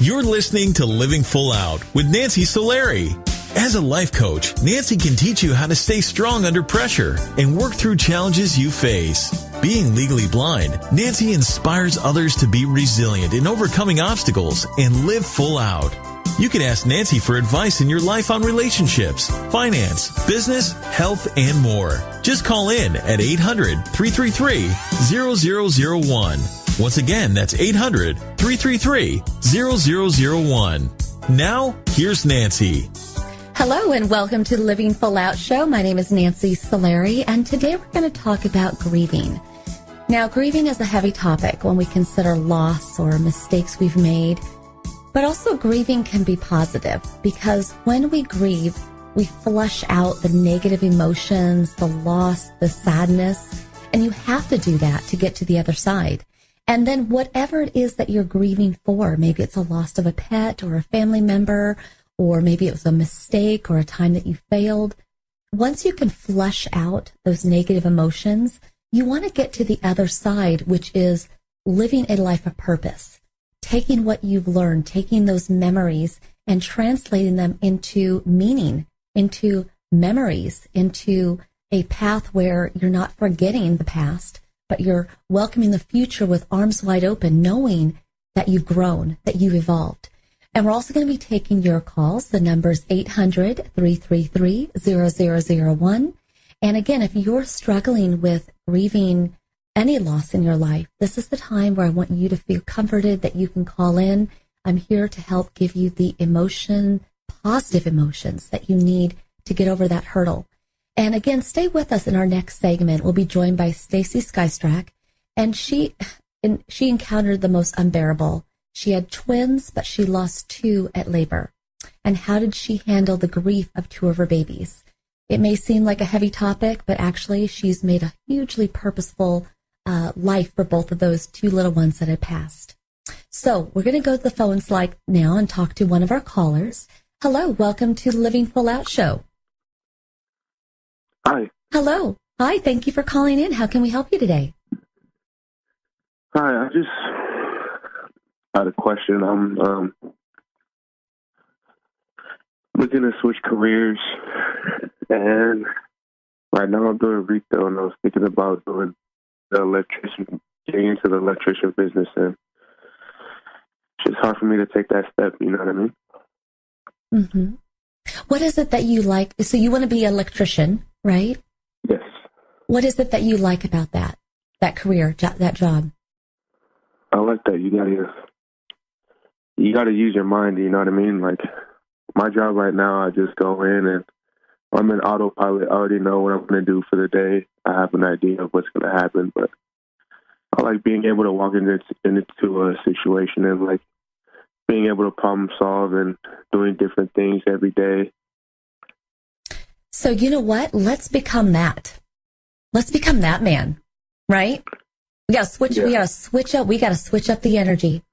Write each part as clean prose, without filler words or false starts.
You're listening to Living Full Out with Nancy Solari. As a life coach, Nancy can teach you how to stay strong under pressure and work through challenges you face. Being legally blind, Nancy inspires others to be resilient in overcoming obstacles and live full out. You can ask Nancy for advice in your life on relationships, finance, business, health, and more. Just call in at 800-333-0001. Once again, that's 800-333-0001. Now, here's Nancy. Hello and welcome to the Living Full Out Show. My name is Nancy Solari, and today we're going to talk about grieving. Now, grieving is a heavy topic when we consider loss or mistakes we've made, but also grieving can be positive because when we grieve, we flush out the negative emotions, the loss, the sadness, and you have to do that to get to the other side. And then whatever it is that you're grieving for, maybe it's a loss of a pet or a family member, or maybe it was a mistake or a time that you failed. Once you can flush out those negative emotions, you want to get to the other side, which is living a life of purpose, taking what you've learned, taking those memories and translating them into meaning, into memories, into a path where you're not forgetting the past, but you're welcoming the future with arms wide open, knowing that you've grown, that you've evolved. And we're also going to be taking your calls. The number is 800-333-0001. And again, if you're struggling with grieving any loss in your life, this is the time where I want you to feel comforted that you can call in. I'm here to help give you the positive emotions that you need to get over that hurdle. And again, stay with us in our next segment. We'll be joined by Stacy Skystrack, and she encountered the most unbearable. She had twins, but she lost two at labor. And how did she handle the grief of two of her babies? It may seem like a heavy topic, but actually she's made a hugely purposeful life for both of those two little ones that had passed. So we're going to go to the phones like now and talk to one of our callers. Hello, welcome to the Living Full Out Show. Hi. Hello. Hi, thank you for calling in. How can we help you today? Hi, I just had a question. I'm looking to switch careers, and right now I'm doing retail, and I was thinking about doing getting into the electrician business, and it's just hard for me to take that step, you know what I mean? Mm-hmm. What is it that you like? So you want to be an electrician, right? Yes. What is it that you like about that career, that job? I like that you gotta use your mind, you know what I mean? Like, my job right now, I just go in and I'm an autopilot. I already know what I'm going to do for the day. I have an idea of what's going to happen, but I like being able to walk into a situation and like being able to problem solve and doing different things every day. So you know what? Let's become that. Let's become that man, right? We got to switch. Yeah. We got to switch up. We got to switch up the energy.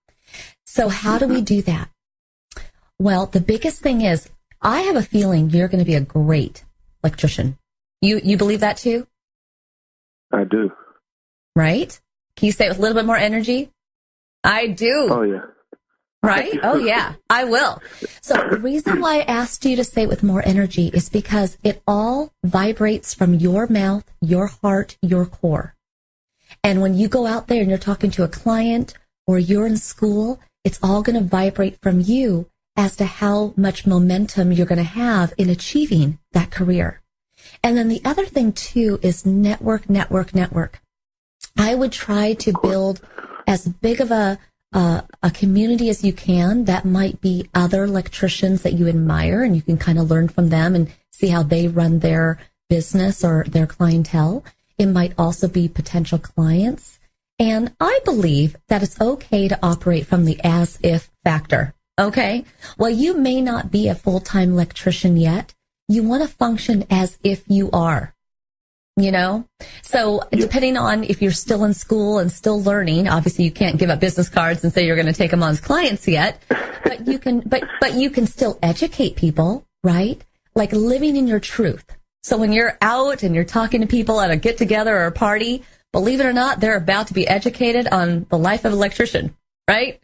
So how do we do that? Well, the biggest thing is, I have a feeling you're going to be a great electrician. You believe that too? I do. Right? Can you say it with a little bit more energy? I do. Oh, yeah. Right? Oh, yeah, I will. So the reason why I asked you to say it with more energy is because it all vibrates from your mouth, your heart, your core. And when you go out there and you're talking to a client or you're in school, it's all going to vibrate from you as to how much momentum you're going to have in achieving that career. And then the other thing, too, is network. I would try to build as big of a community as you can. That might be other electricians that you admire, and you can kind of learn from them and see how they run their business or their clientele. It might also be potential clients. And I believe that it's okay to operate from the as-if factor. Okay? Well, you may not be a full-time electrician yet. You want to function as if you are, you know? So depending on if you're still in school and still learning, obviously you can't give up business cards and say you're going to take them on as clients yet, but you can, but you can still educate people, right? Like living in your truth. So when you're out and you're talking to people at a get together or a party, believe it or not, they're about to be educated on the life of an electrician. right?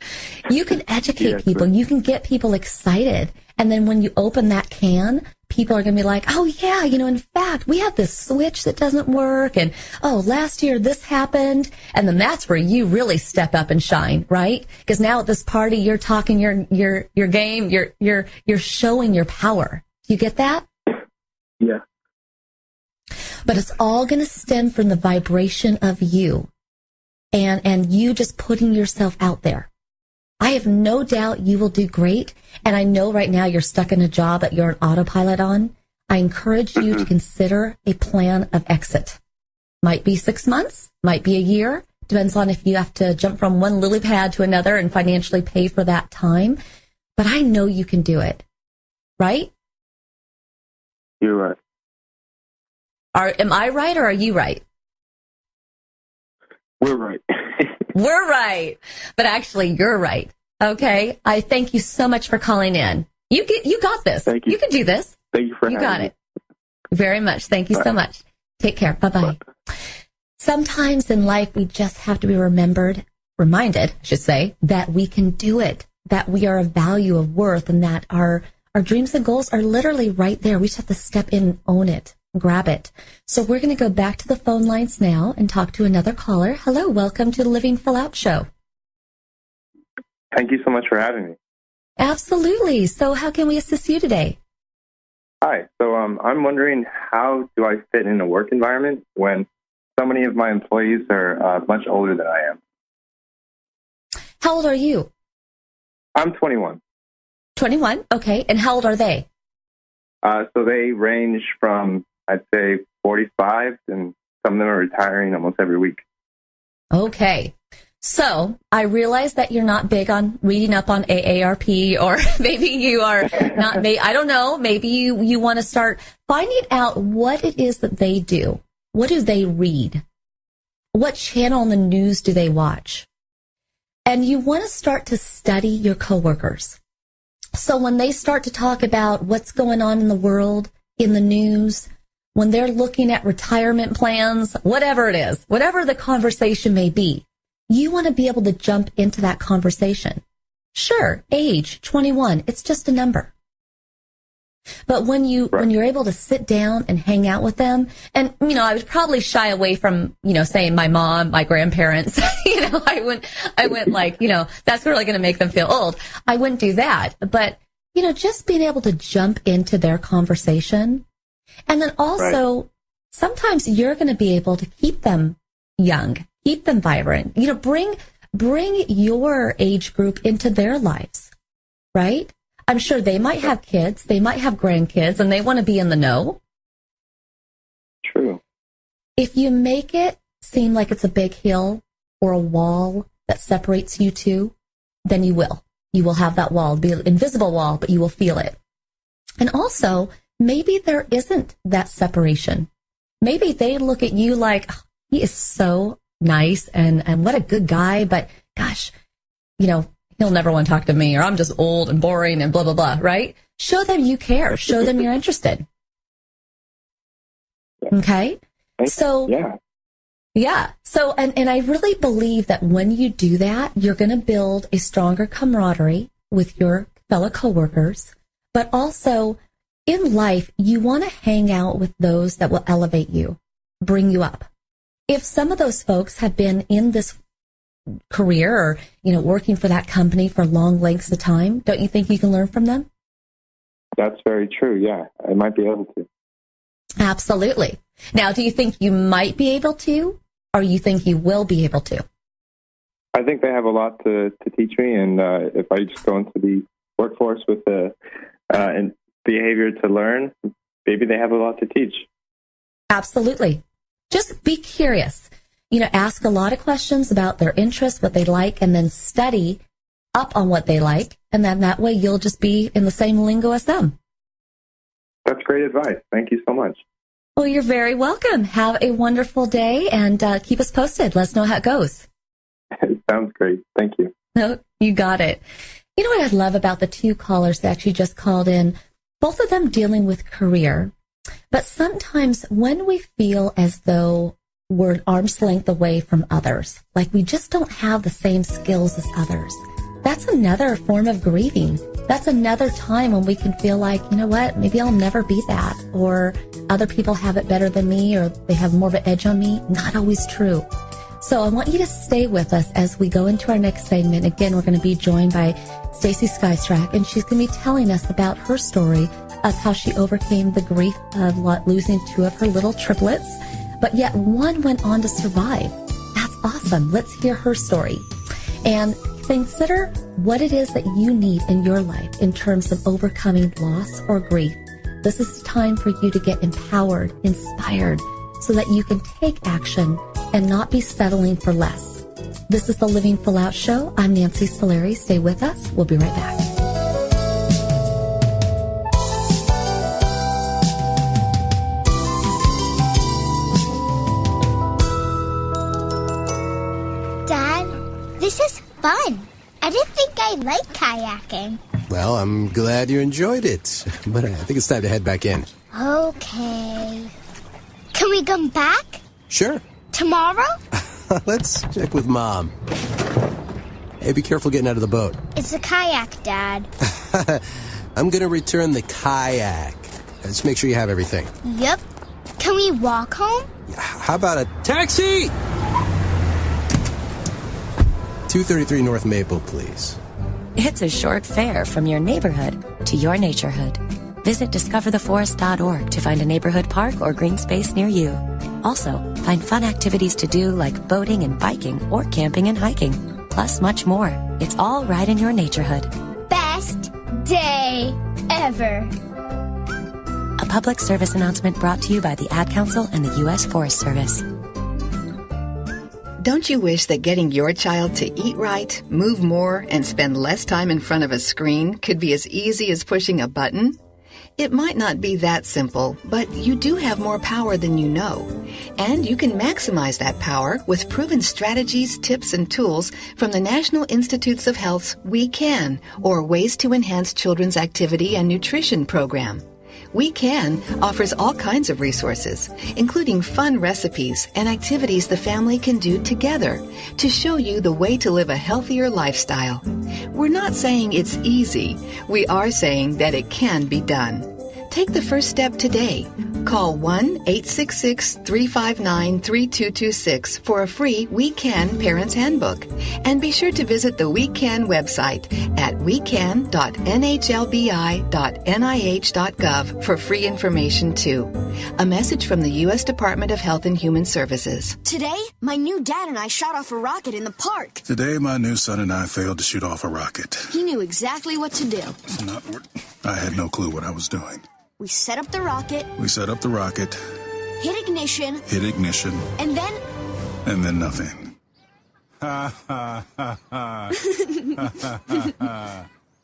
You can educate people. You can get people excited. And then when you open that can, people are going to be like, oh, yeah, in fact, we have this switch that doesn't work. And, oh, last year this happened. And then that's where you really step up and shine, right? Because now at this party, you're talking your game. You're showing your power. Do you get that? Yeah. But it's all going to stem from the vibration of you and you just putting yourself out there. I have no doubt you will do great. And I know right now you're stuck in a job that you're an autopilot on. I encourage you to consider a plan of exit. Might be 6 months, might be a year. Depends on if you have to jump from one lily pad to another and financially pay for that time. But I know you can do it. Right? You're right. Am I right or are you right? We're right. We're right. But actually, you're right. Okay. I thank you so much for calling in. You got this. Thank you. You can do this. Thank you for having me. You got it. Very much. Thank you so much. Take care. Bye-bye. Sometimes in life, we just have to be reminded, I should say, that we can do it, that we are of value, of worth, and that our dreams and goals are literally right there. We just have to step in and own it. Grab it. So we're going to go back to the phone lines now and talk to another caller. Hello, welcome to the Living Full Out Show. Thank you so much for having me. Absolutely. So how can we assist you today? Hi. So I'm wondering, how do I fit in a work environment when so many of my employees are much older than I am? How old are you? I'm 21. 21? Okay. And how old are they? So they range from, I'd say, 45, and some of them are retiring almost every week. Okay. So I realize that you're not big on reading up on AARP, or maybe you are not, I don't know, maybe you want to start finding out what it is that they do. What do they read? What channel on the news do they watch? And you want to start to study your coworkers. So when they start to talk about what's going on in the world, in the news, when they're looking at retirement plans, whatever it is, whatever the conversation may be, you want to be able to jump into that conversation. Sure, age, 21, it's just a number. But when you're able to sit down and hang out with them, and, I would probably shy away from, saying my mom, my grandparents, I wouldn't like, that's really going to make them feel old. I wouldn't do that. But, just being able to jump into their conversation. And then also, sometimes you're going to be able to keep them young, keep them vibrant, bring your age group into their lives, right? I'm sure they might have kids, they might have grandkids, and they want to be in the know. True. If you make it seem like it's a big hill or a wall that separates you two, then you will. You will have that wall. It'll be an invisible wall, but you will feel it. And also, maybe there isn't that separation. Maybe they look at you like, oh, he is so nice and what a good guy, but gosh, he'll never want to talk to me, or I'm just old and boring and blah, blah, blah, right? Show them you care. Show them you're interested. Okay? So, yeah. So, and I really believe that when you do that, you're going to build a stronger camaraderie with your fellow coworkers, but also in life, you want to hang out with those that will elevate you, bring you up. If some of those folks have been in this career or, working for that company for long lengths of time, don't you think you can learn from them? That's very true. Yeah, I might be able to. Absolutely. Now, do you think you might be able to, or you think you will be able to? I think they have a lot to teach me, and if I just go into the workforce with the behavior to learn, maybe they have a lot to teach. Absolutely. Just be curious. Ask a lot of questions about their interests, what they like, and then study up on what they like. And then that way you'll just be in the same lingo as them. That's great advice. Thank you so much. Well, you're very welcome. Have a wonderful day and keep us posted. Let us know how it goes. Sounds great. Thank you. No, you got it. You know what I love about the two callers that actually just called in? Both of them dealing with career. But sometimes when we feel as though we're an arm's length away from others. Like we just don't have the same skills as others. That's another form of grieving. That's another time when we can feel like, you know what, maybe I'll never be that, or other people have it better than me, or they have more of an edge on me. Not always true. So I want you to stay with us as we go into our next segment. Again, we're going to be joined by Stacy Skystrack, and she's going to be telling us about her story of how she overcame the grief of losing 2 of her little triplets, but yet one went on to survive. That's awesome. Let's hear her story. And consider what it is that you need in your life in terms of overcoming loss or grief. This is the time for you to get empowered, inspired, so that you can take action and not be settling for less. This is the Living Full Out Show. I'm Nancy Solari. Stay with us. We'll be right back. Dad, this is fun. I didn't think I liked kayaking. Well, I'm glad you enjoyed it, but I think it's time to head back in. Okay. Can we come back? Sure. Tomorrow? Let's check with Mom. Hey, be careful getting out of the boat. It's a kayak, Dad. I'm gonna return the kayak. Just make sure you have everything. Yep. Can we walk home? How about a taxi? 233 North Maple, please. It's a short fare from your neighborhood to your naturehood. Visit discovertheforest.org to find a neighborhood park or green space near you. Also, find fun activities to do like boating and biking or camping and hiking, plus much more. It's all right in your naturehood. Best day ever. A public service announcement brought to you by the Ad Council and the U.S. Forest Service. Don't you wish that getting your child to eat right, move more, and spend less time in front of a screen could be as easy as pushing a button? It might not be that simple, but you do have more power than you know. And you can maximize that power with proven strategies, tips, and tools from the National Institutes of Health's We Can, or Ways to Enhance Children's Activity and Nutrition program. We Can offers all kinds of resources, including fun recipes and activities the family can do together to show you the way to live a healthier lifestyle. We're not saying it's easy. We are saying that it can be done. Take the first step today. Call 1-866-359-3226 for a free We Can Parents Handbook. And be sure to visit the We Can website at wecan.nhlbi.nih.gov for free information too. A message from the U.S. Department of Health and Human Services. Today, my new dad and I shot off a rocket in the park. Today, my new son and I failed to shoot off a rocket. He knew exactly what to do. I had no clue what I was doing. We set up the rocket. Hit ignition. And then nothing.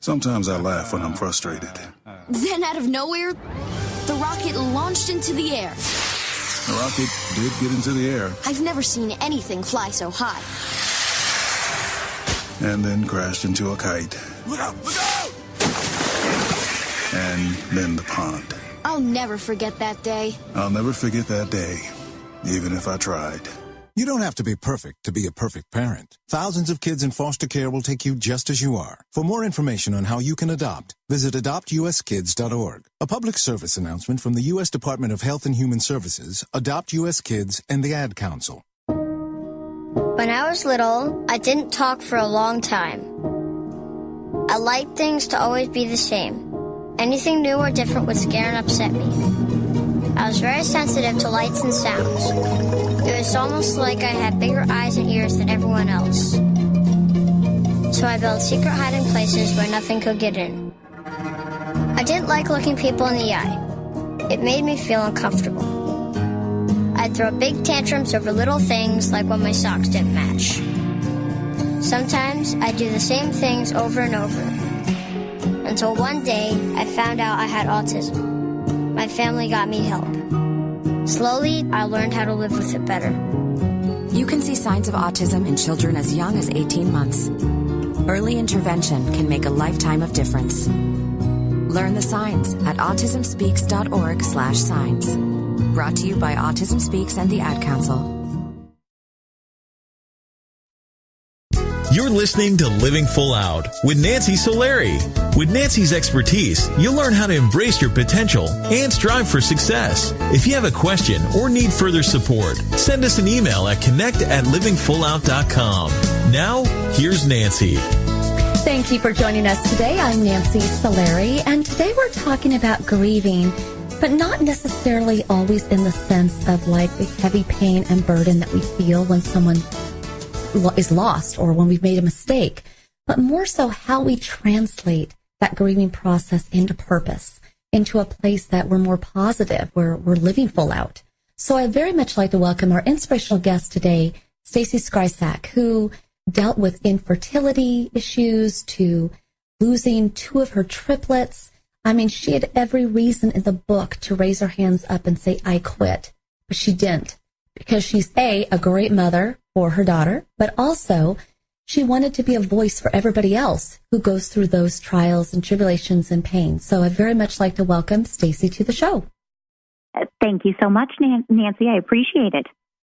Sometimes I laugh when I'm frustrated. Then out of nowhere, the rocket launched into the air. The rocket did get into the air. I've never seen anything fly so high. And then crashed into a kite. Look out! Look out! And then the pond. I'll never forget that day. I'll never forget that day, even if I tried. You don't have to be perfect to be a perfect parent. Thousands of kids in foster care will take you just as you are. For more information on how you can adopt, visit adoptuskids.org. A public service announcement from the U.S. Department of Health and Human Services, Adopt U.S. Kids, and the Ad Council. When I was little, I didn't talk for a long time. I liked things to always be the same. Anything new or different would scare and upset me. I was very sensitive to lights and sounds. It was almost like I had bigger eyes and ears than everyone else. So I built secret hiding places where nothing could get in. I didn't like looking people in the eye. It made me feel uncomfortable. I'd throw big tantrums over little things like when my socks didn't match. Sometimes I'd do the same things over and over. Until one day, I found out I had autism. My family got me help. Slowly, I learned how to live with it better. You can see signs of autism in children as young as 18 months. Early intervention can make a lifetime of difference. Learn the signs at autismspeaks.org/signs. Brought to you by Autism Speaks and the Ad Council. You're listening to Living Full Out with Nancy Solari. With Nancy's expertise, you'll learn how to embrace your potential and strive for success. If you have a question or need further support, send us an email at connect@livingfullout.com. Now, here's Nancy. Thank you for joining us today. I'm Nancy Solari, and today we're talking about grieving, but not necessarily always in the sense of like the heavy pain and burden that we feel when someone is lost or when we've made a mistake, but more so how we translate that grieving process into purpose, into a place that we're more positive, where we're living full out. So I'd very much like to welcome our inspirational guest today, Stacy Skrysak, who dealt with infertility issues to losing 2 of her triplets. I mean, she had every reason in the book to raise her hands up and say, I quit, but she didn't, because she's a great mother for her daughter, but also she wanted to be a voice for everybody else who goes through those trials and tribulations and pain. So I'd very much like to welcome Stacy to the show. Thank you so much, Nancy. I appreciate it.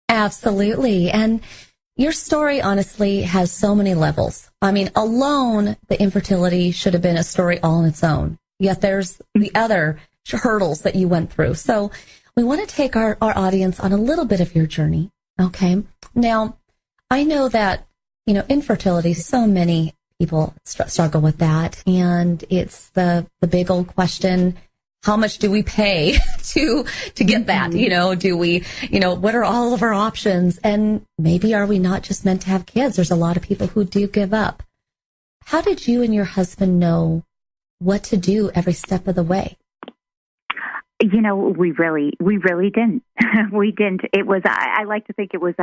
Absolutely. And your story, honestly, has so many levels. I mean, alone, the infertility should have been a story all on its own. Yet there's the other hurdles that you went through. So we want to take our audience on a little bit of your journey. Okay. Now, I know that, infertility, so many people struggle with that. And it's the big old question, how much do we pay to get that? Do we, what are all of our options? And maybe are we not just meant to have kids? There's a lot of people who do give up. How did you and your husband know what to do every step of the way? We really didn't. We didn't. It was, I like to think it was,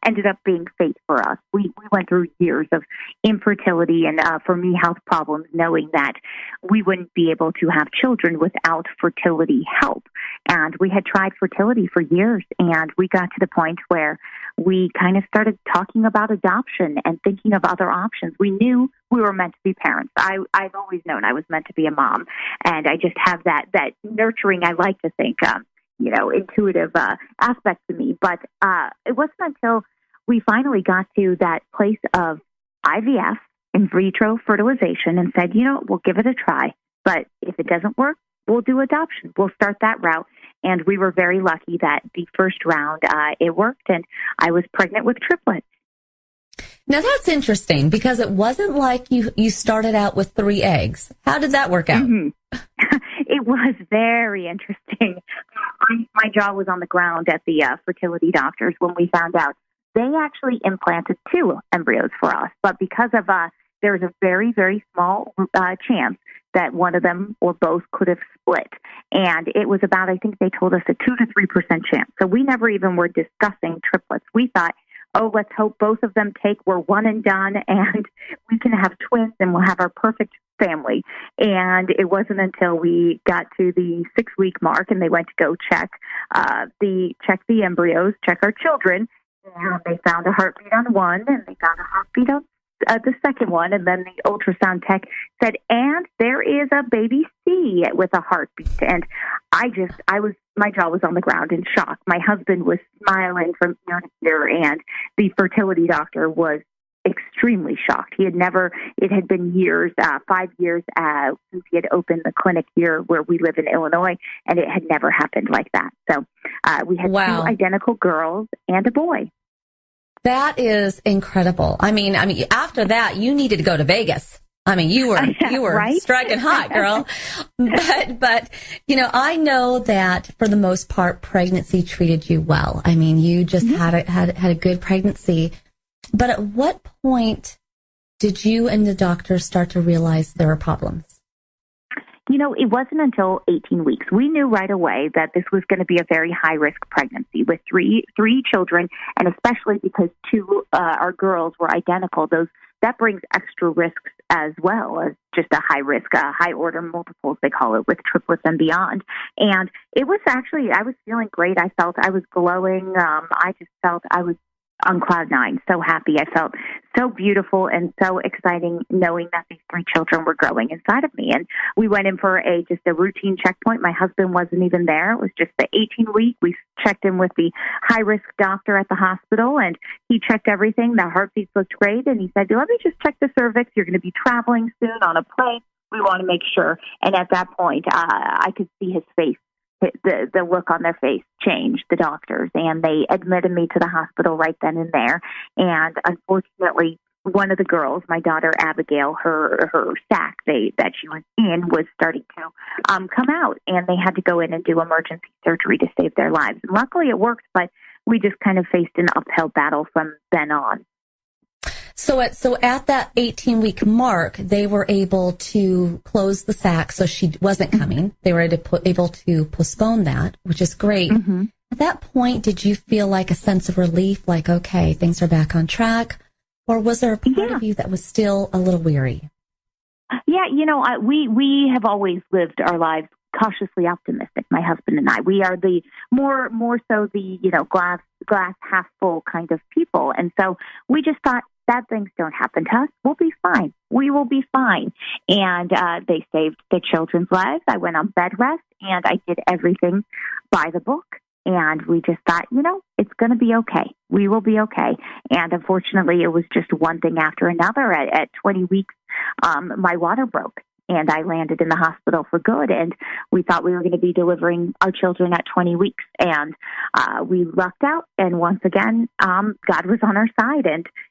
ended up being fate for us. We went through years of infertility and, for me, health problems, knowing that we wouldn't be able to have children without fertility help. And we had tried fertility for years, and we got to the point where we kind of started talking about adoption and thinking of other options. We knew we were meant to be parents. I've always known I was meant to be a mom, and I just have that nurturing, I like to think, intuitive aspect to me. But it wasn't until we finally got to that place of IVF, in vitro fertilization, and said, we'll give it a try. But if it doesn't work, we'll do adoption. We'll start that route. And we were very lucky that the first round, it worked, and I was pregnant with triplets. Now, that's interesting, because it wasn't like you started out with 3 eggs. How did that work out? Mm-hmm. It was very interesting. My jaw was on the ground at the fertility doctors when we found out. They actually implanted 2 embryos for us, but because of there was a very, very small chance that one of them or both could have split. And it was about, I think they told us, a 2 to 3% chance. So we never even were discussing triplets. We thought, let's hope both of them take. We're one and done, and we can have twins, and we'll have our perfect family. And it wasn't until we got to the 6-week mark, and they went to go check the embryos, check our children, and they found a heartbeat on one, and they found a heartbeat on the second one, and then the ultrasound tech said, and there is a baby C with a heartbeat. And my jaw was on the ground in shock. My husband was smiling from ear to ear, and the fertility doctor was extremely shocked. It had been years, 5 years since he had opened the clinic here where we live in Illinois, and it had never happened like that. So we had 2 identical girls and a boy. That is incredible. I mean, after that, you needed to go to Vegas. I mean, you were right? striking hot, girl. But I know that for the most part, pregnancy treated you well. I mean, you just had a good pregnancy. But at what point did you and the doctor start to realize there were problems? It wasn't until 18 weeks. We knew right away that this was going to be a very high-risk pregnancy with three children, and especially because 2 our girls were identical. That brings extra risks as well as just a high risk, high order multiples, they call it, with triplets and beyond. And it was actually, I was feeling great. I felt I was glowing. I just felt I was on cloud 9, so happy. I felt so beautiful and so exciting knowing that these 3 children were growing inside of me. And we went in for just a routine checkpoint. My husband wasn't even there. It was just the 18-week. We checked in with the high-risk doctor at the hospital, and he checked everything. The heartbeats looked great, and he said, let me just check the cervix. You're going to be traveling soon on a plane. We want to make sure. And at that point, I could see his face. The look on their face changed, the doctors, and they admitted me to the hospital right then and there. And unfortunately, one of the girls, my daughter Abigail, her sac that she was in was starting to come out, and they had to go in and do emergency surgery to save their lives. And luckily it worked, but we just kind of faced an uphill battle from then on. So at that 18-week mark, they were able to close the sac, so she wasn't coming. They were able to postpone that, which is great. Mm-hmm. At that point, did you feel like a sense of relief, like, okay, things are back on track? Or was there a part of you that was still a little weary? Yeah, we have always lived our lives cautiously optimistic, my husband and I. We are the more so the, glass half full kind of people. And so we just thought, bad things don't happen to us. We'll be fine. We will be fine. And they saved the children's lives. I went on bed rest, and I did everything by the book. And we just thought, it's going to be okay. We will be okay. And unfortunately, it was just one thing after another. At 20 weeks, my water broke, and I landed in the hospital for good. And we thought we were going to be delivering our children at 20 weeks. And we lucked out. And once again, God was on our side.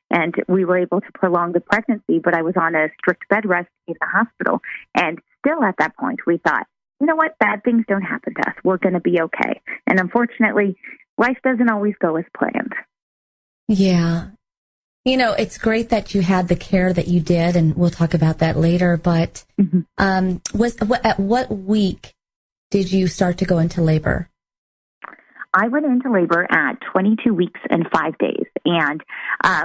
And we were able to prolong the pregnancy. But I was on a strict bed rest in the hospital. And still at that point, we thought, you know what? Bad things don't happen to us. We're going to be okay. And unfortunately, life doesn't always go as planned. Yeah. It's great that you had the care that you did, and we'll talk about that later. But at what week did you start to go into labor? I went into labor at 22 weeks and 5 days. And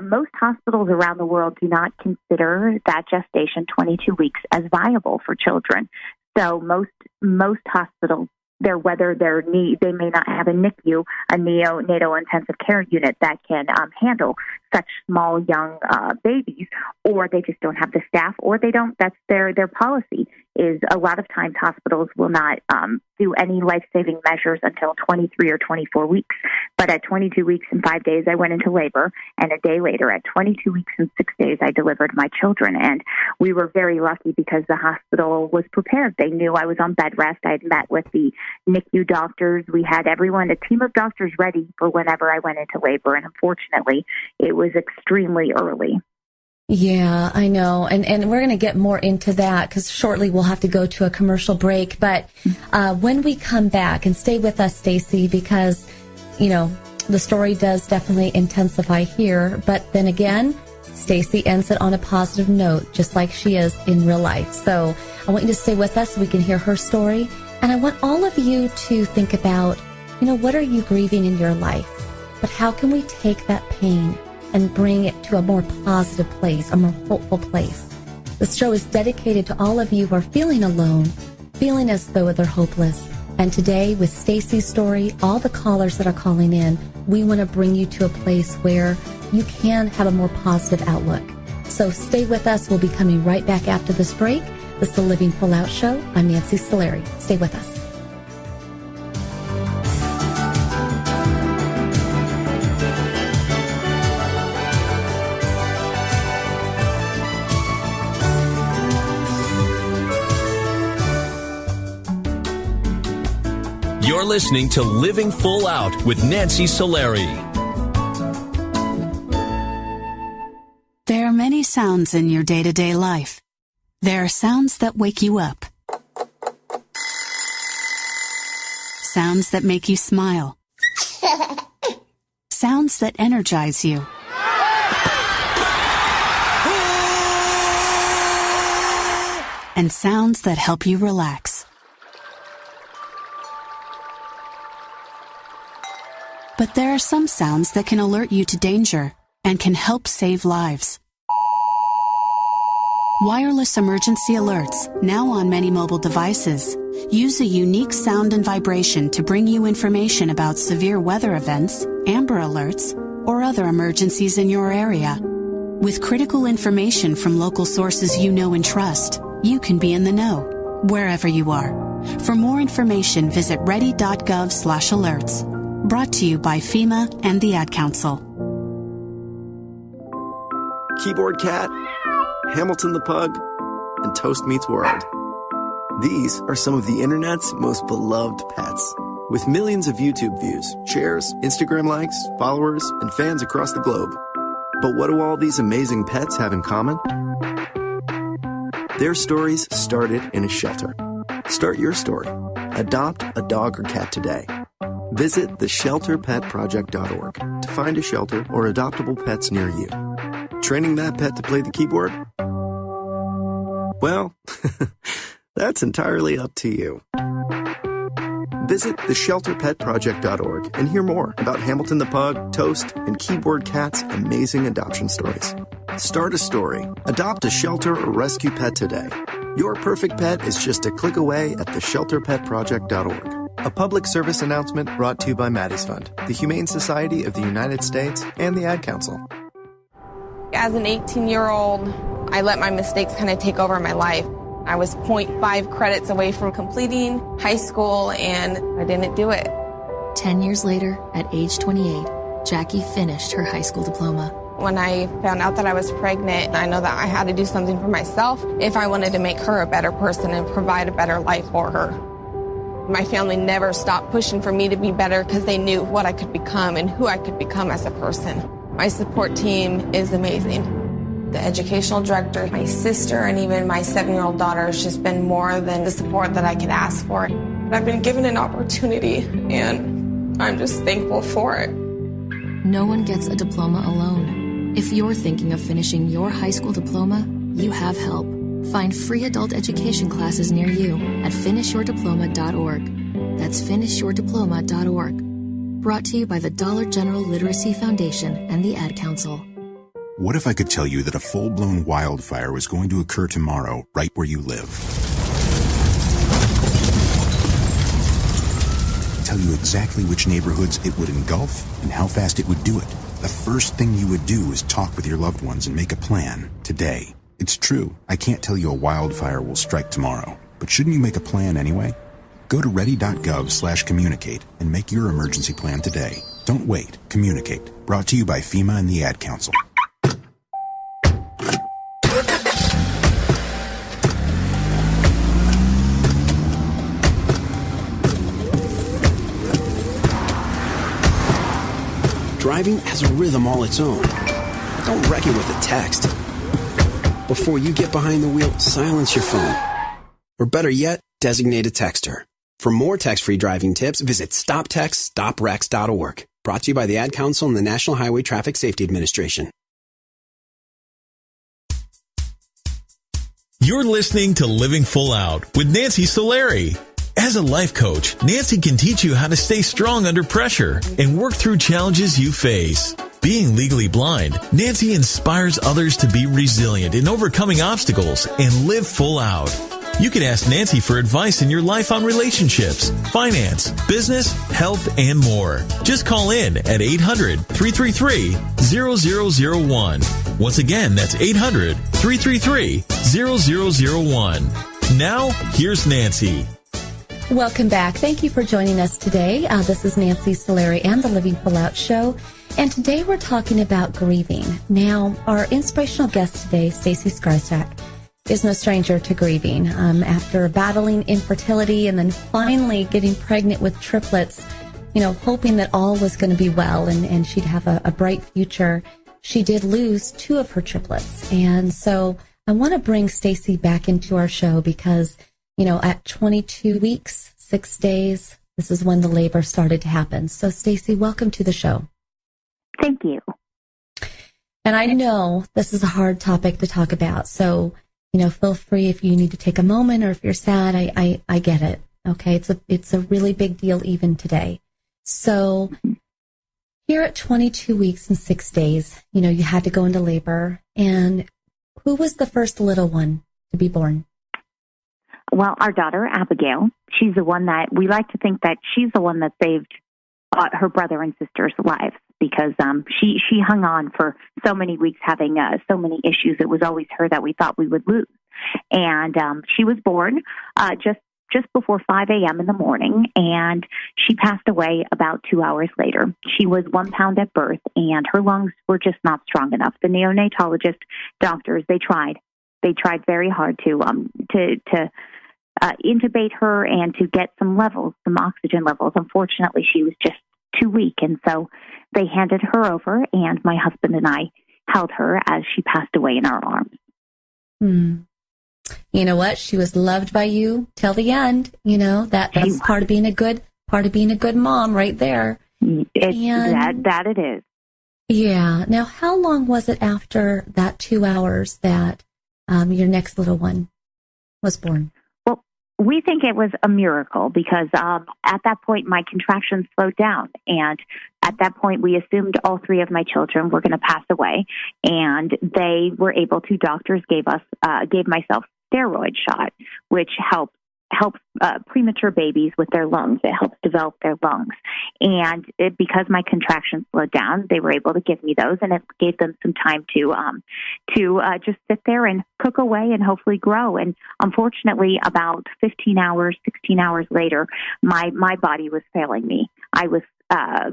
most hospitals around the world do not consider that gestation, 22 weeks, as viable for children. So most hospitals, whether they may not have a NICU, a neonatal intensive care unit that can handle such small young babies, or they just don't have the staff, or they don't. That's their policy. Is a lot of times hospitals will not do any life-saving measures until 23 or 24 weeks. But at 22 weeks and 5 days, I went into labor, and a day later, at 22 weeks and 6 days, I delivered my children. And we were very lucky because the hospital was prepared. They knew I was on bed rest. I had met with the NICU doctors. We had a team of doctors ready for whenever I went into labor. And unfortunately, it was extremely early. Yeah, I know. And we're going to get more into that because shortly we'll have to go to a commercial break. But when we come back, and stay with us, Stacy, because, the story does definitely intensify here. But then again, Stacy ends it on a positive note, just like she is in real life. So I want you to stay with us so we can hear her story. And I want all of you to think about, what are you grieving in your life? But how can we take that pain and bring it to a more positive place, a more hopeful place? This show is dedicated to all of you who are feeling alone, feeling as though they're hopeless. And today, with Stacy's story, all the callers that are calling in, we want to bring you to a place where you can have a more positive outlook. So stay with us. We'll be coming right back after this break. This is the Living Full Out Show. I'm Nancy Solari. Stay with us. You're listening to Living Full Out with Nancy Solari. There are many sounds in your day-to-day life. There are sounds that wake you up. Sounds that make you smile. Sounds that energize you. And sounds that help you relax. But there are some sounds that can alert you to danger and can help save lives. Wireless emergency alerts, now on many mobile devices, use a unique sound and vibration to bring you information about severe weather events, Amber Alerts, or other emergencies in your area. With critical information from local sources you know and trust, you can be in the know, wherever you are. For more information, visit ready.gov/alerts. Brought to you by FEMA and the Ad Council. Keyboard Cat, Hamilton the Pug, and Toast Meets World. These are some of the internet's most beloved pets. With millions of YouTube views, shares, Instagram likes, followers, and fans across the globe. But what do all these amazing pets have in common? Their stories started in a shelter. Start your story. Adopt a dog or cat today. Visit theshelterpetproject.org to find a shelter or adoptable pets near you. Training that pet to play the keyboard? Well, that's entirely up to you. Visit theshelterpetproject.org and hear more about Hamilton the Pug, Toast, and Keyboard Cat's amazing adoption stories. Start a story. Adopt a shelter or rescue pet today. Your perfect pet is just a click away at theshelterpetproject.org. A public service announcement brought to you by Maddie's Fund, the Humane Society of the United States, and the Ad Council. As an 18-year-old, I let my mistakes kind of take over my life. I was 0.5 credits away from completing high school, and I didn't do it. 10 years later, at age 28, Jackie finished her high school diploma. When I found out that I was pregnant, I know that I had to do something for myself if I wanted to make her a better person and provide a better life for her. My family never stopped pushing for me to be better because they knew what I could become and who I could become as a person. My support team is amazing. The educational director, my sister, and even my 7-year-old daughter has just been more than the support that I could ask for. I've been given an opportunity, and I'm just thankful for it. No one gets a diploma alone. If you're thinking of finishing your high school diploma, you have help. Find free adult education classes near you at finishyourdiploma.org. That's finishyourdiploma.org. Brought to you by the Dollar General Literacy Foundation and the Ad Council. What if I could tell you that a full-blown wildfire was going to occur tomorrow right where you live? Tell you exactly which neighborhoods it would engulf and how fast it would do it. The first thing you would do is talk with your loved ones and make a plan today. It's true, I can't tell you a wildfire will strike tomorrow, but shouldn't you make a plan anyway? Go to ready.gov/communicate and make your emergency plan today. Don't wait. Communicate. Brought to you by FEMA and the Ad Council. Driving has a rhythm all its own. Don't wreck it with a text. Before you get behind the wheel, silence your phone. Or better yet, designate a texter. For more text-free driving tips, visit stoptextstoprex.org. Brought to you by the Ad Council and the National Highway Traffic Safety Administration. You're listening to Living Full Out with Nancy Solari. As a life coach, Nancy can teach you how to stay strong under pressure and work through challenges you face. Being legally blind, Nancy inspires others to be resilient in overcoming obstacles and live full out. You can ask Nancy for advice in your life on relationships, finance, business, health, and more. Just call in at 800-333-0001. Once again, that's 800-333-0001. Now, here's Nancy. Welcome back. Thank you for joining us today. This is Nancy Solari and the Living Full Out Show. And today we're talking about grieving. Now, our inspirational guest today, Stacey Skrzyak, is no stranger to grieving. After battling infertility and then finally getting pregnant with triplets, hoping that all was going to be well and she'd have a bright future, she did lose 2 of her triplets. And so I want to bring Stacey back into our show because at 22 weeks, 6 days, this is when the labor started to happen. So, Stacey, welcome to the show. Thank you. And I know this is a hard topic to talk about. So, feel free if you need to take a moment or if you're sad. I get it. Okay. It's a really big deal even today. So here at 22 weeks and 6 days, you had to go into labor. And who was the first little one to be born? Well, our daughter, Abigail, she's the one that we like to think that she's the one that saved her brother and sister's lives because she hung on for so many weeks having so many issues. It was always her that we thought we would lose. And she was born just before 5 a.m. in the morning, and she passed away about 2 hours later. She was 1 pound at birth, and her lungs were just not strong enough. The neonatologist doctors, they tried very hard to intubate her and to get some oxygen levels. Unfortunately, she was just too weak, and so they handed her over, and my husband and I held her as she passed away in our arms. You know what? She was loved by you till the end. You know, that's part of being a good mom right there. That it is. Yeah. Now, how long was it after that 2 hours that your next little one was born? Well, we think it was a miracle because at that point my contractions slowed down, and at that point we assumed all 3 of my children were going to pass away, and they were able to. Doctors gave myself steroid shot, which helps premature babies with their lungs. It helps develop their lungs. And because my contractions slowed down, they were able to give me those, and it gave them some time to just sit there and cook away and hopefully grow. And unfortunately, about 15 hours, 16 hours later, my body was failing me. I was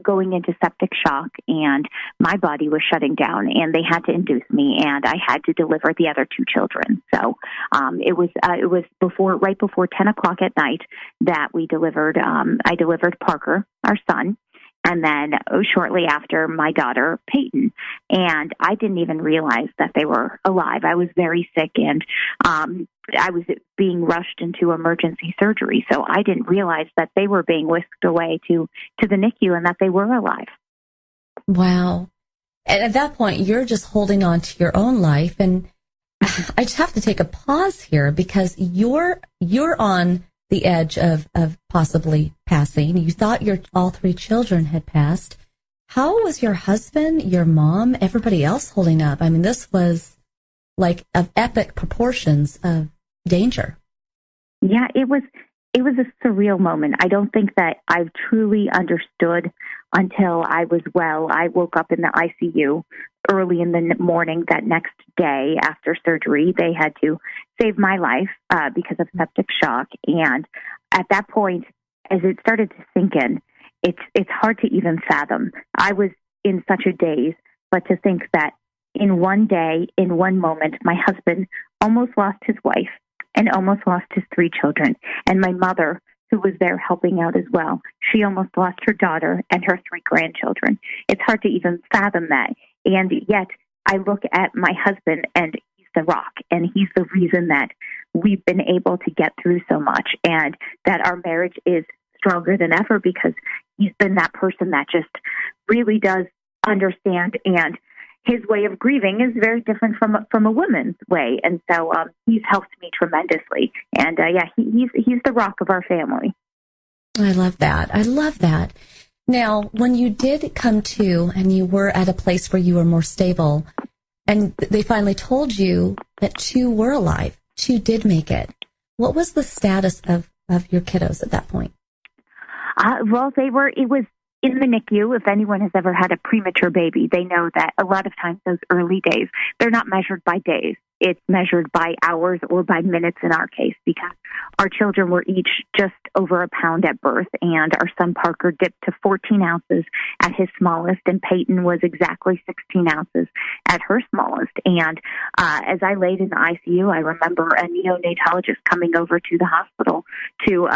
going into septic shock, and my body was shutting down, and they had to induce me, and I had to deliver the other 2 children. So it was right before 10 o'clock at night that we delivered. I delivered Parker, our son, and then shortly after, my daughter, Peyton. And I didn't even realize that they were alive. I was very sick, and I was being rushed into emergency surgery. So I didn't realize that they were being whisked away to the NICU and that they were alive. Wow. And at that point, you're just holding on to your own life. And I just have to take a pause here because you're on the edge of possibly passing. You thought all 3 children had passed. How was your husband, your mom, everybody else holding up? I mean, this was like of epic proportions of danger. Yeah, it was a surreal moment. I don't think that I've truly understood until I was well. I woke up in the ICU early in the morning that next day after surgery. They had to save my life because of septic shock. And at that point, as it started to sink in, it's hard to even fathom. I was in such a daze, but to think that in one day, in one moment, my husband almost lost his wife and almost lost his 3 children. And my mother, who was there helping out as well, she almost lost her daughter and her 3 grandchildren. It's hard to even fathom that. And yet I look at my husband, and he's the rock, and he's the reason that we've been able to get through so much, and that our marriage is stronger than ever because he's been that person that just really does understand, and his way of grieving is very different from a woman's way. And so he's helped me tremendously. And he's the rock of our family. I love that. I love that. Now, when you did come to and you were at a place where you were more stable, and they finally told you that 2 were alive, 2 did make it, what was the status of your kiddos at that point? Well, it was in the NICU. If anyone has ever had a premature baby, they know that a lot of times those early days, they're not measured by days. It's measured by hours or by minutes in our case, because our children were each just over 1 pound at birth, and our son Parker dipped to 14 ounces at his smallest, and Peyton was exactly 16 ounces at her smallest. And as I laid in the ICU, I remember a neonatologist coming over to the hospital to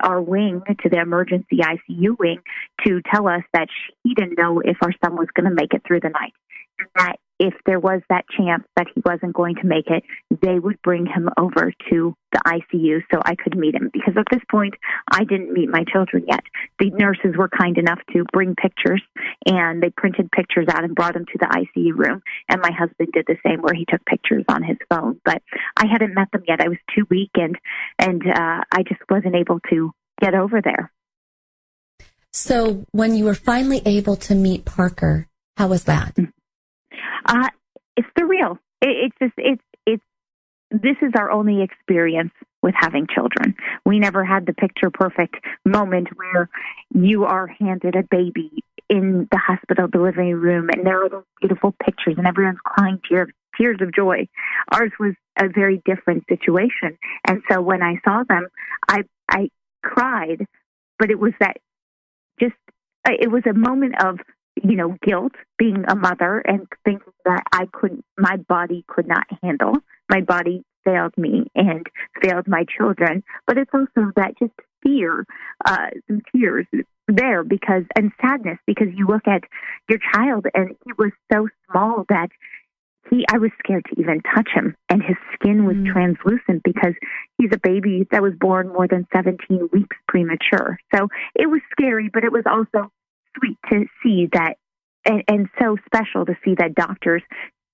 our wing, to the emergency ICU wing, to tell us that he didn't know if our son was going to make it through the night, and that if there was that chance that he wasn't going to make it, they would bring him over to the ICU so I could meet him. Because at this point, I didn't meet my children yet. The nurses were kind enough to bring pictures, and they printed pictures out and brought them to the ICU room. And my husband did the same, where he took pictures on his phone. But I hadn't met them yet. I was too weak, and I just wasn't able to get over there. So when you were finally able to meet Parker, how was that? It's surreal. This is our only experience with having children. We never had the picture perfect moment where you are handed a baby in the hospital delivery room, and there are those beautiful pictures, and everyone's crying tears of joy. Ours was a very different situation. And so when I saw them, I cried, but it was it was a moment of, guilt, being a mother and thinking that my body could not handle. My body failed me and failed my children. But it's also that just fear, some tears there and sadness, because you look at your child and he was so small that I was scared to even touch him, and his skin was translucent because he's a baby that was born more than 17 weeks premature. So it was scary, but it was also sweet to see that, and so special to see that doctors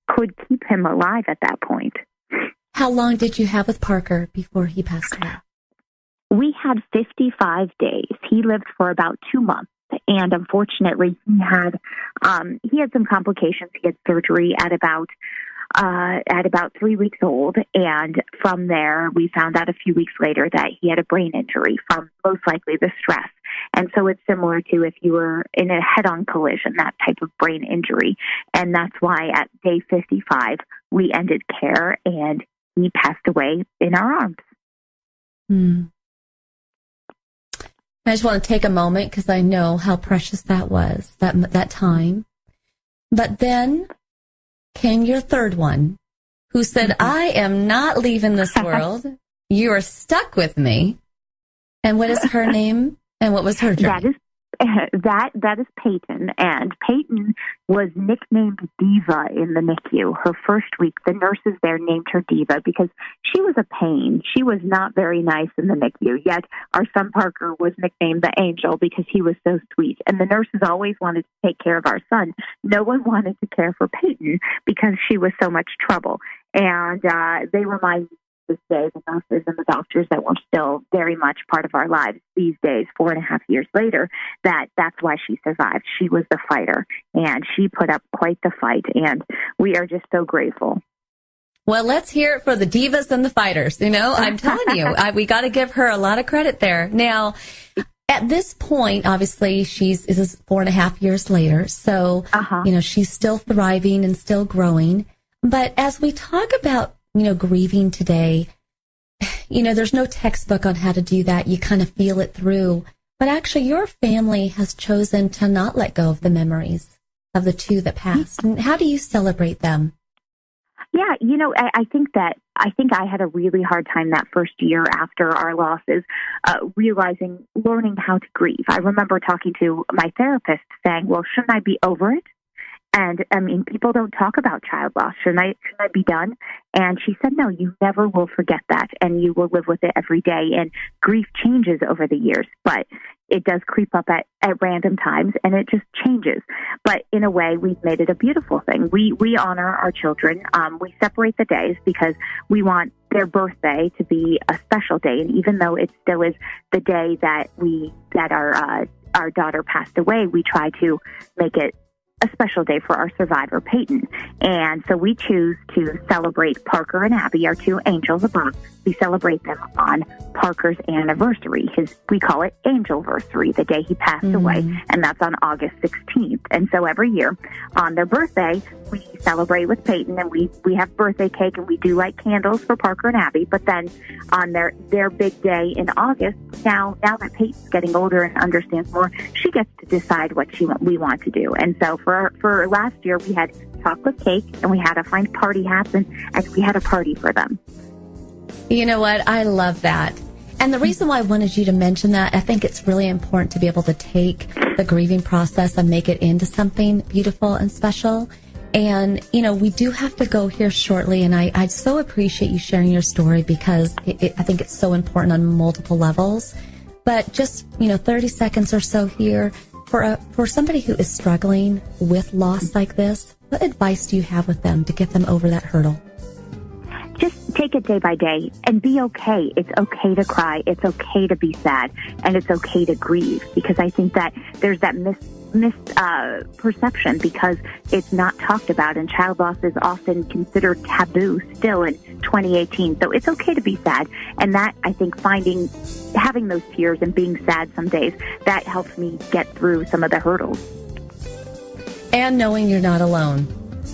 could keep him alive at that point. How long did you have with Parker before he passed away? We had 55 days. He lived for about 2 months. And unfortunately, he had some complications. He had surgery at about 3 weeks old, and from there, we found out a few weeks later that he had a brain injury from most likely the stress. And so it's similar to if you were in a head-on collision, that type of brain injury. And that's why at day 55, we ended care, and he passed away in our arms. I just want to take a moment because I know how precious that was, that time. But then came your third one, who said, I am not leaving this world. You are stuck with me. And what is her name? And what was her journey? That is Peyton, and Peyton was nicknamed Diva in the NICU. Her first week, the nurses there named her Diva because she was a pain. She was not very nice in the NICU, yet our son Parker was nicknamed the Angel because he was so sweet. And the nurses always wanted to take care of our son. No one wanted to care for Peyton because she was so much trouble. And they remind me this day, the nurses and the doctors that were still very much part of our lives these days, 4.5 years later, that's why she survived. She was the fighter, and she put up quite the fight, and we are just so grateful. Well, let's hear it for the divas and the fighters. I'm telling you, we got to give her a lot of credit there. Now, at this point, obviously, this is 4.5 years later, so, she's still thriving and still growing. But as we talk about grieving today, there's no textbook on how to do that. You kind of feel it through. But actually, your family has chosen to not let go of the memories of the two that passed. And how do you celebrate them? Yeah, I think I had a really hard time that first year after our losses, learning how to grieve. I remember talking to my therapist saying, well, shouldn't I be over it? And people don't talk about child loss. Shouldn't I be done? And she said, no, you never will forget that, and you will live with it every day. And grief changes over the years, but it does creep up at random times, and it just changes. But in a way, we've made it a beautiful thing. We honor our children. We separate the days because we want their birthday to be a special day. And even though it still is the day that our daughter passed away, we try to make it a special day for our survivor, Peyton. And so we choose to celebrate Parker and Abby, our two angels above. We celebrate them on Parker's anniversary. We call it Angelversary, the day he passed away, and that's on August 16th. And so every year on their birthday, we celebrate with Peyton, and we have birthday cake, and we do light candles for Parker and Abby. But then on their big day in August, now that Peyton's getting older and understands more, she gets to decide what we want to do. And so for last year, we had chocolate cake, and we had to find party hats, and we had a party for them. You know what? I love that. And the reason why I wanted you to mention that, I think it's really important to be able to take the grieving process and make it into something beautiful and special. And, we do have to go here shortly, and I so appreciate you sharing your story because I think it's so important on multiple levels. But just, 30 seconds or so here, for somebody who is struggling with loss like this, what advice do you have with them to get them over that hurdle? Just take it day by day and be okay. It's okay to cry. It's okay to be sad. And it's okay to grieve, because I think that there's that misperception because it's not talked about, and child loss is often considered taboo still in 2018. So it's okay to be sad. And that, I think, having those tears and being sad some days, that helps me get through some of the hurdles. And knowing you're not alone.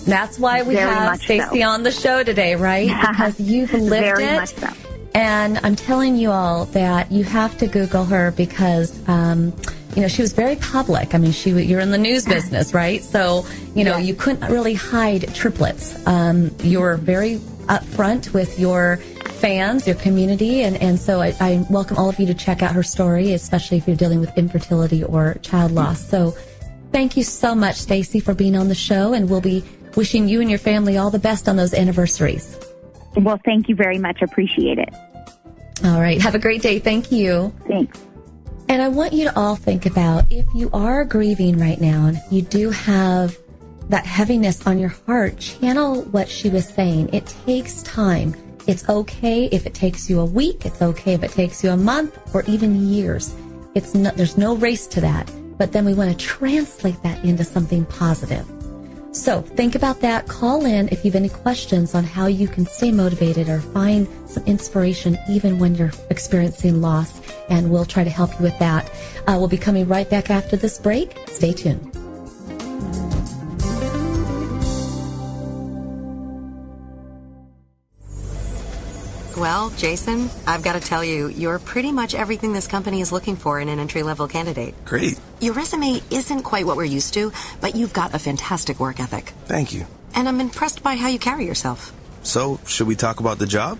That's why we Very have much Stacy so. on the show today, right? Because you've lived Very it. much so. And I'm telling you all that you have to Google her because, she was very public. I mean, you're in the news business, right? So, you couldn't really hide triplets. You were very upfront with your fans, your community. And so I welcome all of you to check out her story, especially if you're dealing with infertility or child loss. So thank you so much, Stacy, for being on the show. And we'll be wishing you and your family all the best on those anniversaries. Well, thank you very much. Appreciate it. All right. Have a great day. Thank you. Thanks. And I want you to all think about, if you are grieving right now and you do have that heaviness on your heart, channel what she was saying. It takes time. It's okay if it takes you a week. It's okay if it takes you a month or even years. There's no race to that. But then we want to translate that into something positive. So think about that. Call in if you have any questions on how you can stay motivated or find some inspiration even when you're experiencing loss, and we'll try to help you with that. We'll be coming right back after this break. Stay tuned. Well, Jason, I've got to tell you, you're pretty much everything this company is looking for in an entry-level candidate. Great. Your resume isn't quite what we're used to, but you've got a fantastic work ethic. Thank you. And I'm impressed by how you carry yourself. So, should we talk about the job?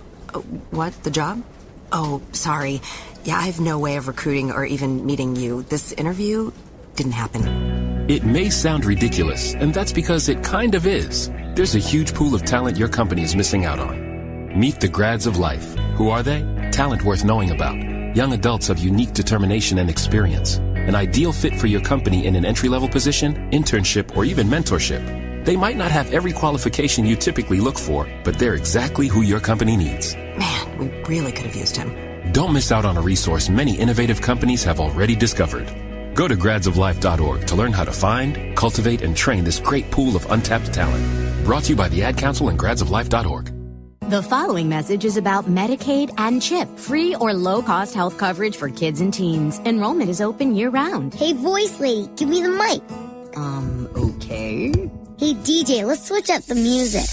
What? The job? Oh, sorry. Yeah, I have no way of recruiting or even meeting you. This interview didn't happen. It may sound ridiculous, and that's because it kind of is. There's a huge pool of talent your company is missing out on. Meet the grads of life. Who are they? Talent worth knowing about. Young adults of unique determination and experience. An ideal fit for your company in an entry-level position, internship, or even mentorship. They might not have every qualification you typically look for, but they're exactly who your company needs. Man, we really could have used him. Don't miss out on a resource many innovative companies have already discovered. Go to gradsoflife.org to learn how to find, cultivate, and train this great pool of untapped talent. Brought to you by the Ad Council and gradsoflife.org. The following message is about Medicaid and CHIP, free or low-cost health coverage for kids and teens. Enrollment is open year-round. Hey, voice lady, give me the mic. Okay. Hey, DJ, let's switch up the music.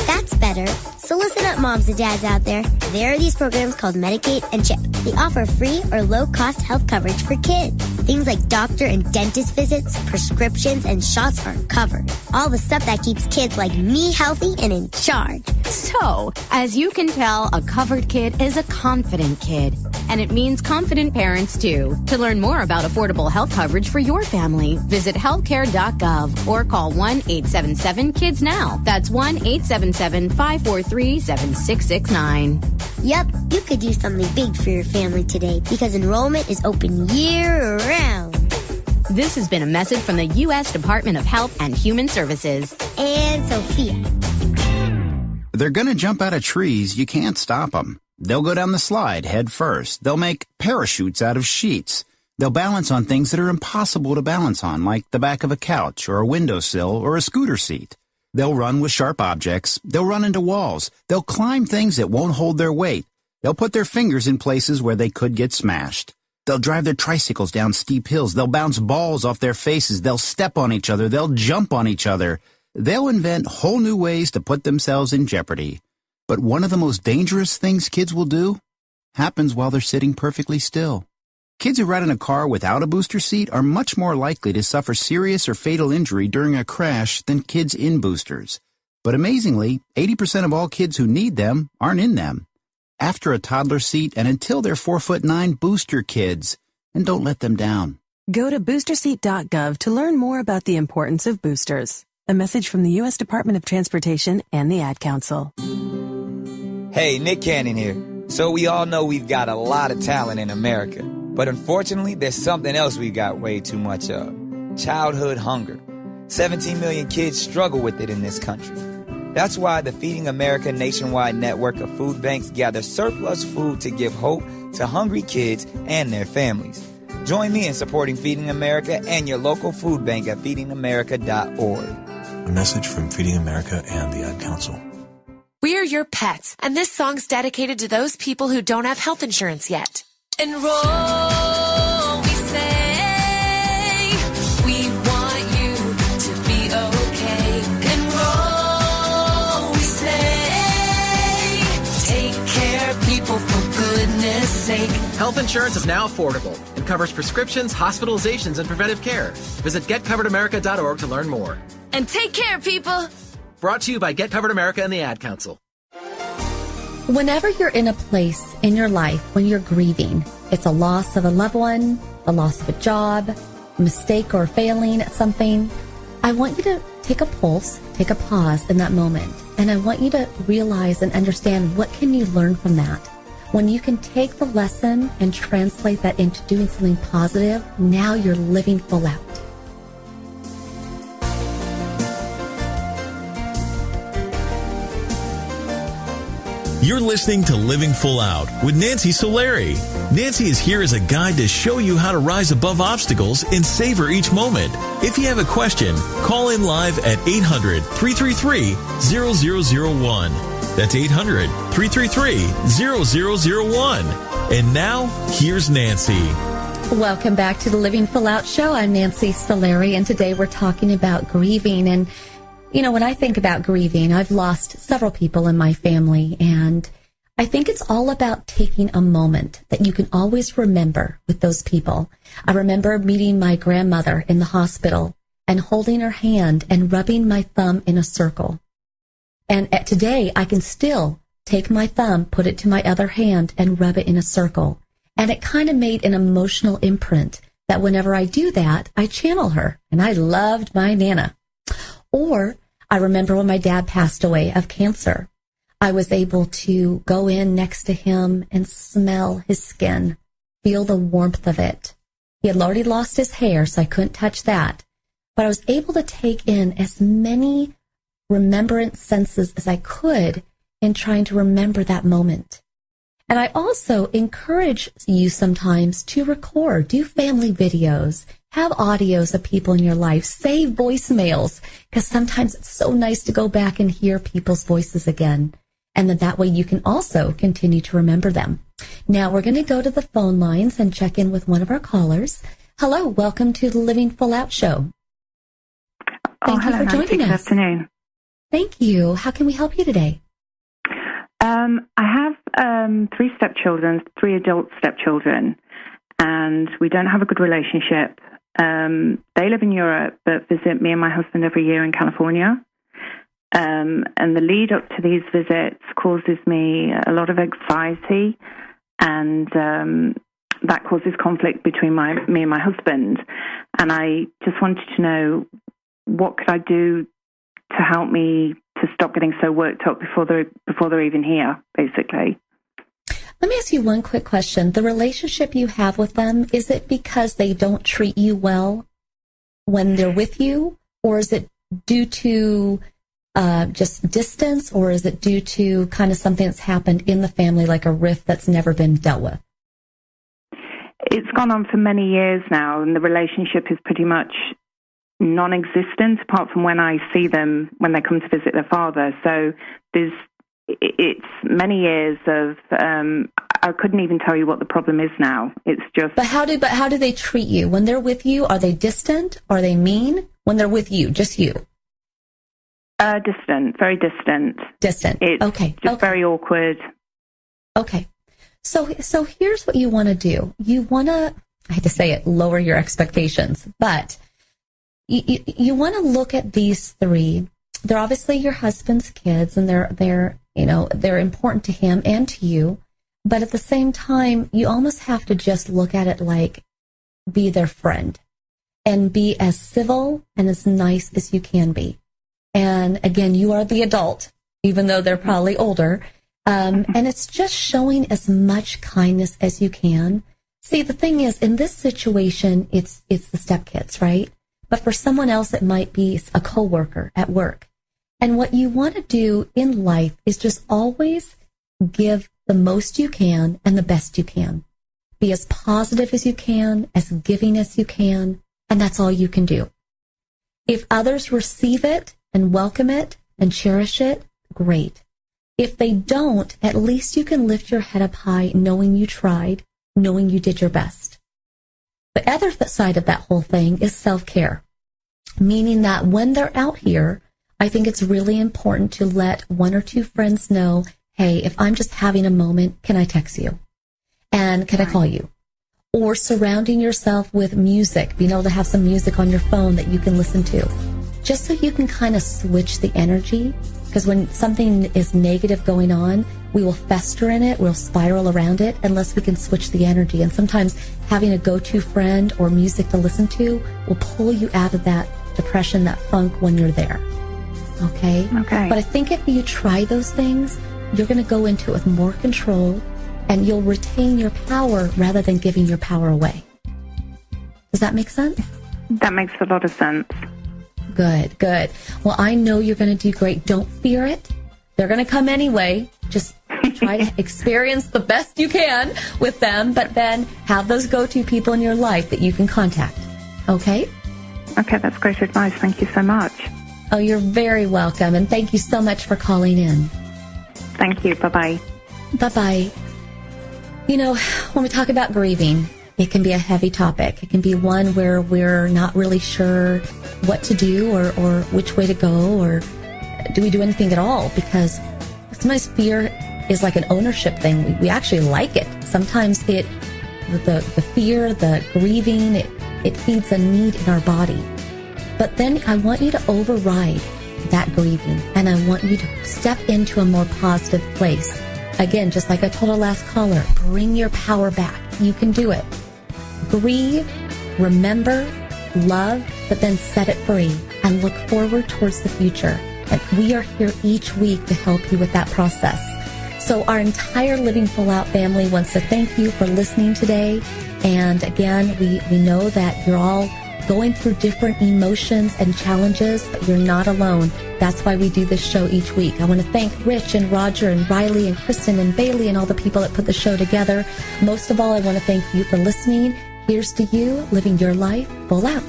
That's better. So listen up, moms and dads out there. There are these programs called Medicaid and CHIP. They offer free or low-cost health coverage for kids. Things like doctor and dentist visits, prescriptions, and shots are covered. All the stuff that keeps kids like me healthy and in charge. So, as you can tell, a covered kid is a confident kid. And it means confident parents, too. To learn more about affordable health coverage for your family, visit healthcare.gov or call 1-877-KIDS-NOW. That's 1-877-543-7669. Yep, you could do something big for your family today because enrollment is open year-round. This has been a message from the U.S. Department of Health and Human Services. And Sophia. They're gonna jump out of trees. You can't stop them. They'll go down the slide head first. They'll make parachutes out of sheets. They'll balance on things that are impossible to balance on, like the back of a couch or a windowsill or a scooter seat. They'll run with sharp objects. They'll run into walls. They'll climb things that won't hold their weight. They'll put their fingers in places where they could get smashed. They'll drive their tricycles down steep hills. They'll bounce balls off their faces. They'll step on each other. They'll jump on each other. They'll invent whole new ways to put themselves in jeopardy. But one of the most dangerous things kids will do happens while they're sitting perfectly still. Kids who ride in a car without a booster seat are much more likely to suffer serious or fatal injury during a crash than kids in boosters. But amazingly, 80% of all kids who need them aren't in them. After a toddler seat and until they're 4'9", booster kids, and don't let them down. Go to boosterseat.gov to learn more about the importance of boosters. A message from the U.S. Department of Transportation and the Ad Council. Hey, Nick Cannon here. So we all know we've got a lot of talent in America. But unfortunately, there's something else we've got way too much of. Childhood hunger. 17 million kids struggle with it in this country. That's why the Feeding America nationwide network of food banks gather surplus food to give hope to hungry kids and their families. Join me in supporting Feeding America and your local food bank at feedingamerica.org. A message from Feeding America and the Ad Council. We're your pets, and this song's dedicated to those people who don't have health insurance yet. Enroll, we say. We want you sake. Health insurance is now affordable and covers prescriptions, hospitalizations, and preventive care. Visit getcoveredamerica.org to learn more. And take care, people. Brought to you by Get Covered America and the Ad Council. Whenever you're in a place in your life when you're grieving, it's a loss of a loved one, the loss of a job, a mistake or failing at something, I want you to take a pulse, take a pause in that moment. And I want you to realize and understand, what can you learn from that? When you can take the lesson and translate that into doing something positive, now you're living full out. You're listening to Living Full Out with Nancy Solari. Nancy is here as a guide to show you how to rise above obstacles and savor each moment. If you have a question, call in live at 800-333-0001. That's 800-333-0001. And now, here's Nancy. Welcome back to the Living Full Out Show. I'm Nancy Solari, and today we're talking about grieving. And you know, when I think about grieving, I've lost several people in my family, and I think it's all about taking a moment that you can always remember with those people. I remember meeting my grandmother in the hospital and holding her hand and rubbing my thumb in a circle. And today, I can still take my thumb, put it to my other hand, and rub it in a circle. And it kind of made an emotional imprint that whenever I do that, I channel her. And I loved my Nana. Or I remember when my dad passed away of cancer, I was able to go in next to him and smell his skin, feel the warmth of it. He had already lost his hair, so I couldn't touch that. But I was able to take in as many remembrance senses as I could in trying to remember that moment. And I also encourage you sometimes to record, do family videos, have audios of people in your life, save voicemails, because sometimes it's so nice to go back and hear people's voices again. And then that way you can also continue to remember them. Now we're going to go to the phone lines and check in with one of our callers. Hello, welcome to the Living Full Out Show. Thank you for joining us. Good afternoon. Thank you. How can we help you today? I have 3 stepchildren, 3 adult stepchildren, and we don't have a good relationship. They live in Europe, but visit me and my husband every year in California. And the lead up to these visits causes me a lot of anxiety, and that causes conflict between me and my husband. And I just wanted to know, what could I do to help me to stop getting so worked up before they're even here, basically. Let me ask you one quick question. The relationship you have with them, is it because they don't treat you well when they're with you? Or is it due to just distance? Or is it due to kind of something that's happened in the family, like a rift that's never been dealt with? It's gone on for many years now, and the relationship is pretty much non-existent apart from when I see them when they come to visit their father. So it's many years of I couldn't even tell you what the problem is now. It's just. But how do they treat you when they're with you? Are they distant? Are they mean when they're with you? Just you? Distant, very distant. Distant. It's okay. Very awkward. Okay. So here's what you want to do. You want to, I hate to say it, lower your expectations, but you want to look at these 3. They're obviously your husband's kids, and they're important to him and to you. But at the same time, you almost have to just look at it like be their friend and be as civil and as nice as you can be. And again, you are the adult, even though they're probably older. And it's just showing as much kindness as you can. See, the thing is, in this situation, it's the stepkids, right? But for someone else, it might be a coworker at work. And what you want to do in life is just always give the most you can and the best you can. Be as positive as you can, as giving as you can, and that's all you can do. If others receive it and welcome it and cherish it, great. If they don't, at least you can lift your head up high knowing you tried, knowing you did your best. The other side of that whole thing is self-care, meaning that when they're out here, I think it's really important to let 1 or 2 friends know, hey, if I'm just having a moment, can I text you? And can I call you? Or surrounding yourself with music, being able to have some music on your phone that you can listen to, just so you can kind of switch the energy. Because when something is negative going on, we will fester in it, we'll spiral around it unless we can switch the energy. And sometimes having a go-to friend or music to listen to will pull you out of that depression, that funk when you're there. Okay? Okay. But I think if you try those things, you're going to go into it with more control, and you'll retain your power rather than giving your power away. Does that make sense? That makes a lot of sense. Good, good. Well, I know you're going to do great. Don't fear it. They're going to come anyway. Just try to experience the best you can with them, but then have those go-to people in your life that you can contact. Okay? Okay, that's great advice. Thank you so much. Oh, you're very welcome, and thank you so much for calling in. Thank you. Bye-bye. Bye-bye. You know, when we talk about grieving, it can be a heavy topic. It can be one where we're not really sure what to do or which way to go, or do we do anything at all? Because sometimes fear is like an ownership thing. We actually like it. Sometimes the fear, the grieving, it feeds a need in our body. But then I want you to override that grieving, and I want you to step into a more positive place. Again, just like I told our last caller, bring your power back. You can do it. Grieve, remember, love, but then set it free and look forward towards the future. And we are here each week to help you with that process. So our entire Living Full Out family wants to thank you for listening today. And again, we know that you're all going through different emotions and challenges, but you're not alone. That's why we do this show each week. I want to thank Rich and Roger and Riley and Kristen and Bailey and all the people that put the show together. Most of all, I want to thank you for listening. Here's to you, living your life full out.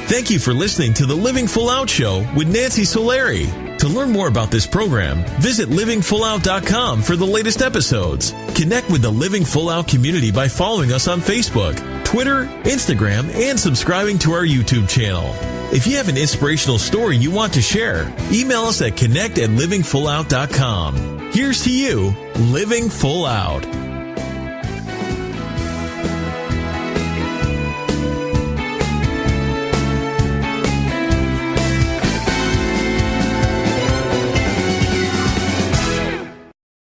Thank you for listening to the Living Full Out Show with Nancy Solari. To learn more about this program, visit livingfullout.com for the latest episodes. Connect with the Living Full Out community by following us on Facebook, Twitter, Instagram, and subscribing to our YouTube channel. If you have an inspirational story you want to share, email us at connect@livingfullout.com. Here's to you, living full out.